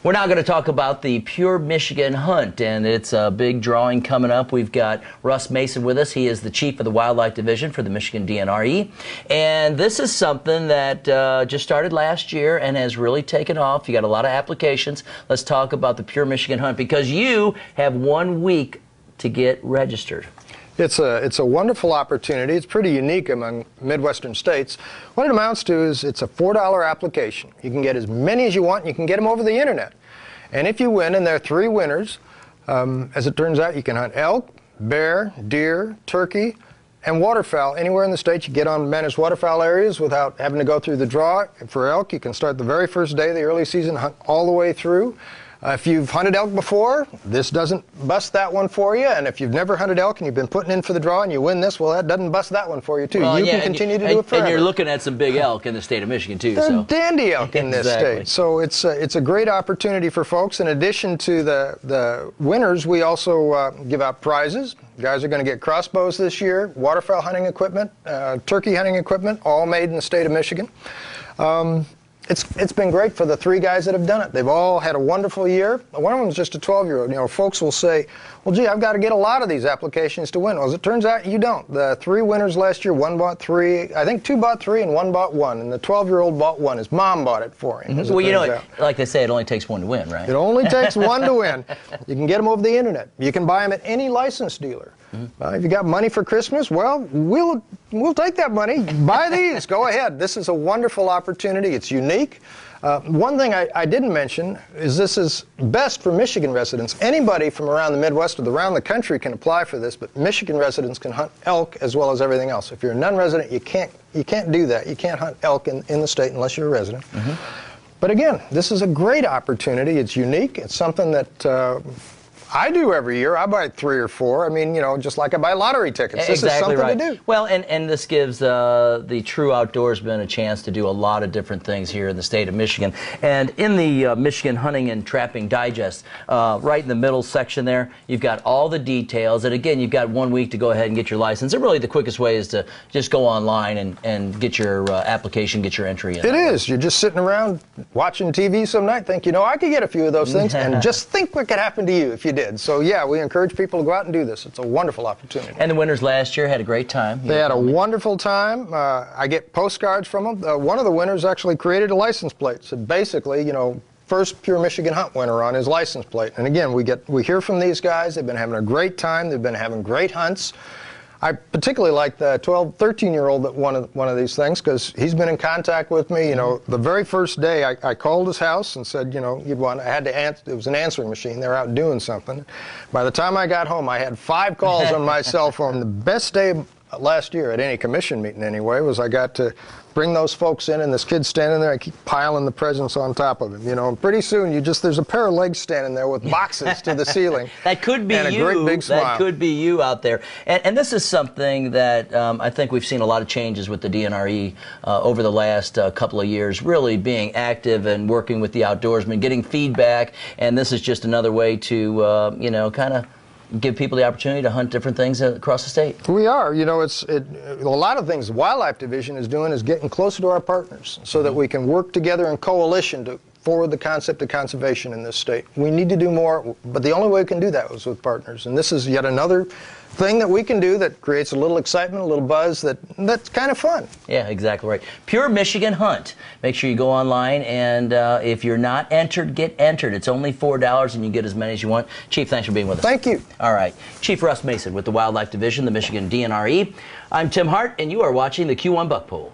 We're now going to talk about the Pure Michigan Hunt, and it's a big drawing coming up. We've got Russ Mason with us. He is the chief of the Wildlife Division for the Michigan DNRE. And this is something that just started last year and has really taken off. You got a lot of applications. Let's talk about the Pure Michigan Hunt, because you have 1 week to get registered. It's a wonderful opportunity. It's pretty unique among Midwestern states. What it amounts to is it's a $4 application. You can get as many as you want, and you can get them over the internet. And if you win, and there are 3 winners, as it turns out, you can hunt elk, bear, deer, turkey, and waterfowl anywhere in the state. You get on managed waterfowl areas without having to go through the draw. For elk, you can start the very first day of the early season, hunt all the way through. If you've hunted elk before, this doesn't bust that one for you. And if you've never hunted elk and you've been putting in for the draw and you win this, well, that doesn't bust that one for you, too. Well, you can continue to do it forever. And you're looking at some big elk in the state of Michigan, too. They're dandy elk in this state. So it's a great opportunity for folks. In addition to the winners, we also give out prizes. Guys are going to get crossbows this year, waterfowl hunting equipment, turkey hunting equipment, all made in the state of Michigan. It's been great for the 3 guys that have done it. They've all had a wonderful year. One of them is just a 12-year-old. You know, folks will say, well, gee, I've got to get a lot of these applications to win. Well, as it turns out, you don't. The 3 winners last year, 1 bought 3. I think 2 bought 3 and 1 bought 1. And the 12-year-old bought 1. His mom bought it for him. Well, you know, like they say, it only takes 1 to win, right? It only takes 1 to win. You can get them over the internet. You can buy them at any licensed dealer. If you got money for Christmas, well, we'll take that money. Buy these. Go ahead. This is a wonderful opportunity. It's unique. One thing I didn't mention is this is best for Michigan residents. Anybody from around the Midwest or around the country can apply for this, but Michigan residents can hunt elk as well as everything else. If you're a non-resident, you can't do that. You can't hunt elk in the state unless you're a resident. But again, this is a great opportunity. It's unique. It's something that I do every year. I buy 3 or 4. I mean, you know, just like I buy lottery tickets. This is something to do. Well, and this gives the true outdoorsman a chance to do a lot of different things here in the state of Michigan. And in the Michigan Hunting and Trapping Digest, right in the middle section there, you've got all the details. And again, you've got 1 week to go ahead and get your license. And really the quickest way is to just go online and get your application, get your entry in. It is. You're just sitting around watching TV some night, think, you know, I could get a few of those things, and just think what could happen to you if you did. So yeah, we encourage people to go out and do this. It's a wonderful opportunity. And the winners last year had a great time. They had a wonderful time. I get postcards from them. One of the winners actually created a license plate. So basically, you know, first Pure Michigan Hunt winner on his license plate. And again, we hear from these guys. They've been having a great time. They've been having great hunts. I particularly like the 12, 13-year-old that won one of these things, because he's been in contact with me. You know, the very first day I called his house and said, you know, you'd won. I had to answer. It was an answering machine. They were out doing something. By the time I got home, I had 5 calls on my cell phone. The best day last year at any commission meeting anyway was I got to bring those folks in, and this kid's standing there. I keep piling the presents on top of him, you know, and pretty soon there's a pair of legs standing there with boxes to the ceiling. That could be and a great big smile. That could be you out there. And this is something that I think we've seen a lot of changes with the DNRE over the last couple of years, really being active and working with the outdoorsmen, getting feedback, and this is just another way to, you know, kind of give people the opportunity to hunt different things across the state. We are. You know, a lot of things the Wildlife Division is doing is getting closer to our partners so that we can work together in coalition to forward the concept of conservation in this state. We need to do more, but the only way we can do that is with partners. And this is yet another thing that we can do that creates a little excitement, a little buzz, that's kind of fun. Yeah, exactly right. Pure Michigan Hunt. Make sure you go online, and if you're not entered, get entered. It's only $4 and you get as many as you want. Chief, thanks for being with us. Thank you. All right. Chief Russ Mason with the Wildlife Division, the Michigan DNRE. I'm Tim Hart, and you are watching the Q1 Buck Poll.